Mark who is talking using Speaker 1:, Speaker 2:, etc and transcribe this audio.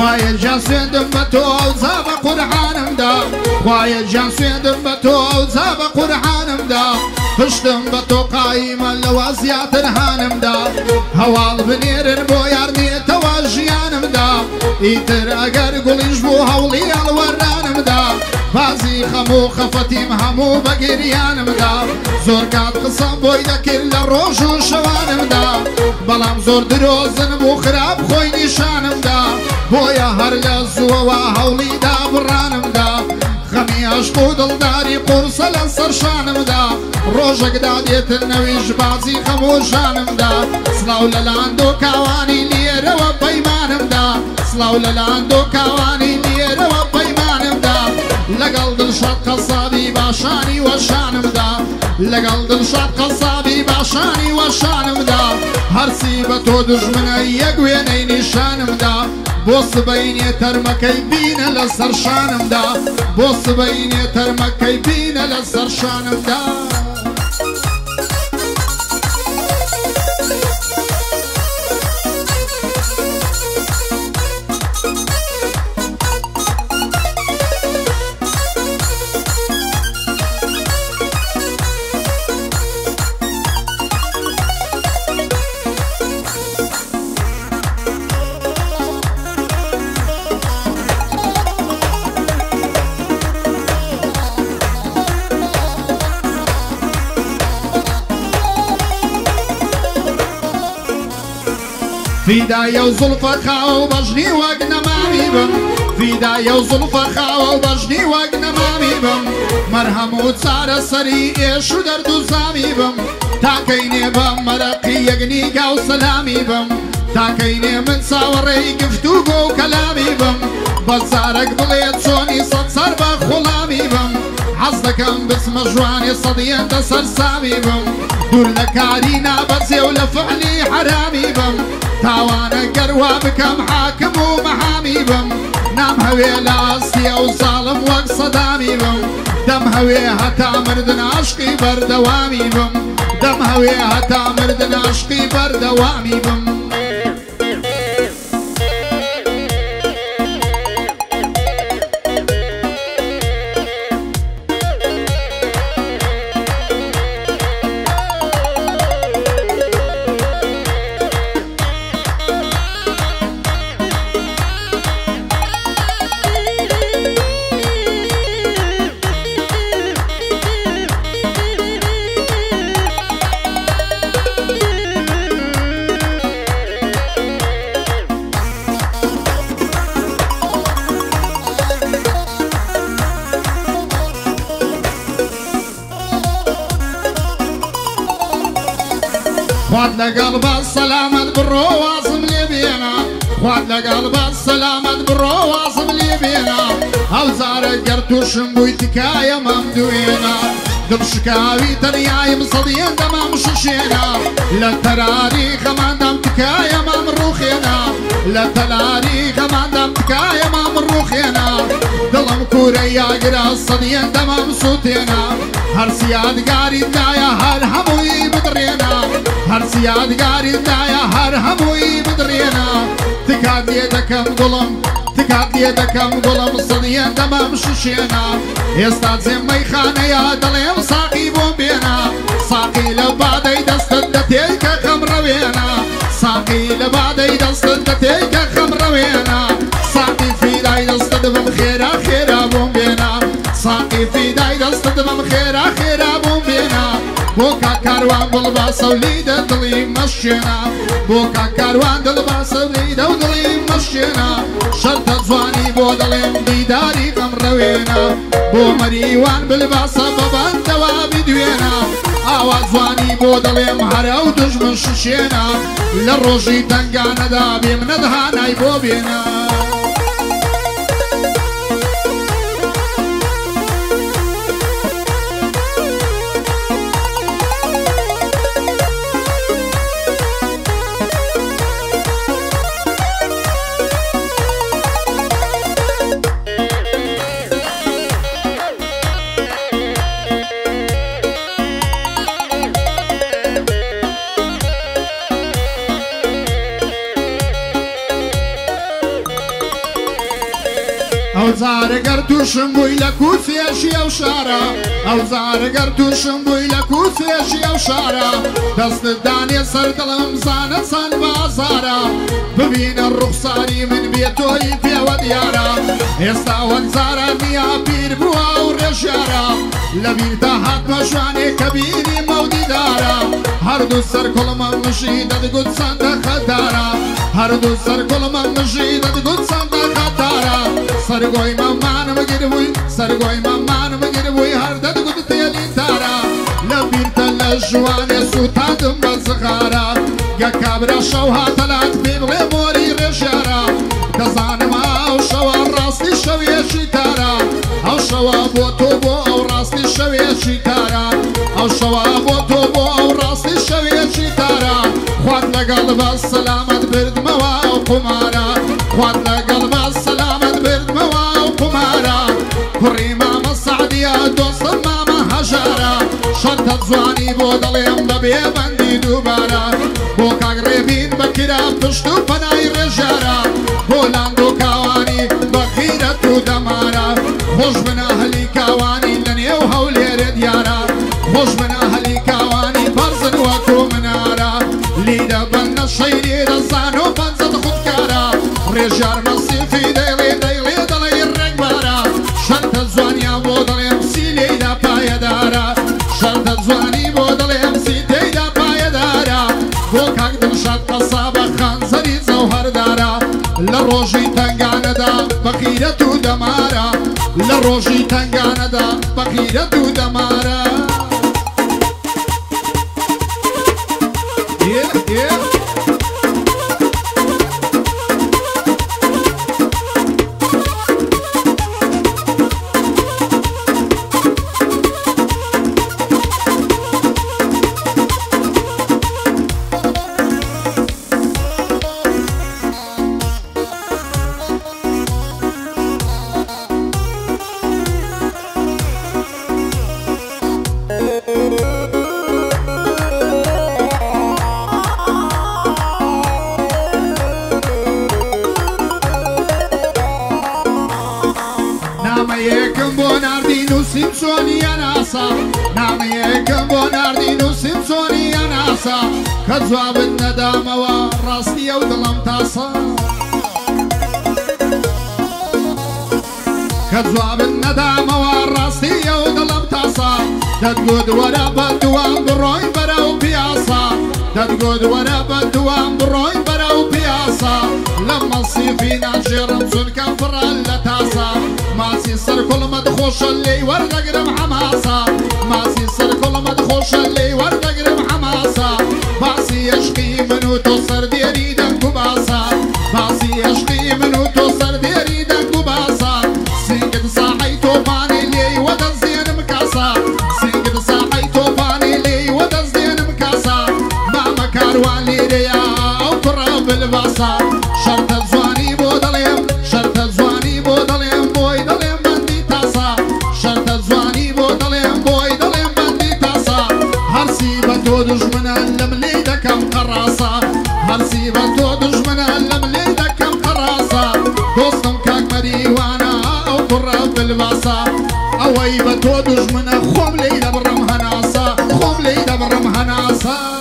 Speaker 1: خوایە جان سوێندم بە تۆ ئەو جا بە قورحانمدا خوایە جان سوێندم بە تۆ ئەو جا بە قورحانمدا پشتم بە تۆ قایمە لەوە زیاتر هانمدا هەواڵ بنێرن بۆ یارنێتەوە ژیانمدا ئیتر ئەگەر گوڵیش بوو هەوڵی هەڵوەرانمدا بازی خەموو خەفەتیم هەموو بە گریانمدا زۆر کات قسەم بۆی دەکرد لە ڕۆژ و شەوانمدا بەڵام زۆر درۆزن بوو خراپ خۆی نیشانمدا بۆیە هەر لە زووەوە هەوڵی دابڕانمدا خەمی عەشق و دڵداری قورسە لە سەر شانمدا ڕۆژێکدا دێتن نەویش بازی خەموو شانمدا سڵاو لە لاندۆ کاوانی لێرەوە پەیمانمدا سڵاو لە لاندۆ کاوانی لێرەوە پەیمانمدا لەگەڵ دڵشاد قەسابی باشانی وەشانمدا لەگەڵ دڵشاد قەسابی باشانی وەشانمدا هەرچی بە تۆ دوژمنە یەک وێنەی نیشانمدا بۆ سبەینێ تەرمەکەی بینە لە سەر شانمدا بۆ سبەینێ تەرمەکەی بینە لە سەر شانمدا فیدایە و زولفە خاوە و بەژنی وەک نەمامی بم فیدایە و زولفە خاوە و بەژنی وەک نەمامی بم مەرهەم و چارە سەری ئێش و دەرد و زامی بم تاکەینێ بە مەرەقی یەکنیگا و سەلامی بم تاکەینێ من چاوەڕێی گفتوگۆ و کەلامی بم بە زارەک بڵێت چۆنی سەد سەر بە خوڵامی بم حەز دەکەم بچمە ژوانێ سەدیەندە سەرسامی بم دوور لە کاری نابەجێ و لە فعلی حرامی بم تاوانە گەروا بکەم حاکم و مەحامی بم نام هەوێ لە ئاستیە و زاڵم وەک سەدامی بم دەم هەوێ هەتا مردن عەشقی بەردەوامی بم دەم هەوێ هەتا مردن عەشقی بەردەوامی بم خواد لەگەڵ بە سەلامەت بڕۆ وازم لێ بێنە خواد لەگەڵ بە سەلامەت بڕۆ وازم لێ بێنە ئەو جارە گەر تووشم بووی تکایە مەم دوێنە دڵشکاوی تەنیایم سەدیەن دەمام ششێنە لە تەراری خەماندام تکایە مام ڕوخێنە لە تەلاری خەماندام تکایە مام ڕوخێنە دڵم کوورە یاگرا سەدیەن دەمام سووتێنە هەرچی یادگاری دایە هەر هەمووی بدڕێنە هەرچی یادگاری دایە هەر هەمووی بدڕێنە تکات لێ دەکەم گوڵم تکات لێ دەکەم گوڵم سەدیەن دەمام ششێنە ئێستا جێم مەیخانەیە دەڵێم ساقی بۆم بێنە ساقی لە بادەی دەستت دەتێی کە خەم ڕەوێنە ساقی لە بادەی دەستت دەتێی کە خەم ڕەوێنە ساقی فیدای دەستت بم خێرا خێرا بۆم بێنە ساقی فیدای دەستت بم خێرا خێرا بۆم بێنە بۆ کاکاروان دڵباسە و لیدە دڵی مەشێنە بۆ کاکاروان دڵباسە و لیدە و دڵی مەشێنە شەرتە جوانی بۆ دەڵێم دیداری غەم ڕەوێنە بۆ مەریوان بلباسە بەبەندەوە بیدوێنە ئاوا جوانی بۆ دەڵێم هەرە و دوژمن ششێنە لە ڕۆژی تەنگانەدا بێم نەدهانای بۆ بێنە او زارگر توشم بوی لکوسیشی او شارا او زارگر توشم بوی لکوسیشی او شارا دست دانی سردلم زانه سان بازارا ببین الرخصاری من بیتوی پیو دیارا استا وگزارا نیا پیر بوا و رشارا لبیر تا حتما شوانی کبیری مودی دارا هر دو سر کلم مشیدت گود سنده خدارا هر دو سر کلم مشیدت گود سنده خدارا سرگوی ممانم گیروی سرگوی ممانم گیروی هر دد گود تیلی تارا لبیر تل جوانی سوتادم بزخارا یا کابرا شوها تلات بیبغی موری رشارا دزانم او شوا راستی شوی شیتارا او شوا بو تو بو او راستی شوی شیتارا او شوا بو تو بو او راستی شوی شیتارا خواد لقلب السلامت برد موا او قمارا خواد لقلب السلامت برد موا او قمارا كري ماما السعدية دوست ماما هجارا شرطة زواني بودليم دبي بندي دوبارا بوكا قريبين بكرا بشتو فناي رجارا بولاندو كاواني بخيرة دمارا خوش من أهلي كاواني لني وهولي رديارا خوش من أهلي كاواني برزن وكو منارا ليدا بنا الشيري رزانو بنزد خدكارا رجار مصيفي ديلي ديلي دلي الرقبارا شرطة زواني بودليم سيلي دا بايدارا شرطة زواني بودليم سيلي دا بايدارا بوكاك دم شرطة صابة خانزري زوهر دارا لروجي تنگانه دا بخيرة دمارا لروجي تنگانه دا بخيرة دمارا ناميكم بوناردينو سيمسوني يا ناسا ناميكم بوناردينو سيمسوني يا ناسا كجواب الندامة وراستي ودلم تاسا كجواب الندامة وراستي ودلم تاسا دتقود ورا بدوام بروي براو بياسا دتقود ورا بدوام بروي براو بياسا لما الصيفين عجرم زن كفر اللتاسا ماسي سر كل ما تخش اللي ورد قرب حماسا ماسي سر كل ما تخش اللي ورد قرب حماسا ماسي يشقي منو تصر ديري دنكو باسا ماسي يشقي منو تصر ديري دنكو باسا سنقد صاحي توفاني لي ودزين مكاسا سنقد صاحي توفاني لي ودزين مكاسا ما مكاروان لي ريا او قرب الباسا شرط الزواني بودليم شرط الزواني بودليم بوي دليم بندي تاسا شرط الزواني بودليم بوي دليم بندي تاسا هرسي بتو دجمن اللم ليدا كم قراسا هرسي بتو دجمن اللم ليدا كم قراسا دوستم كاك مريوانا او قرب الباسا اوي بتو دجمن خوم ليدا برم هناسا خوم ليدا برم هناسا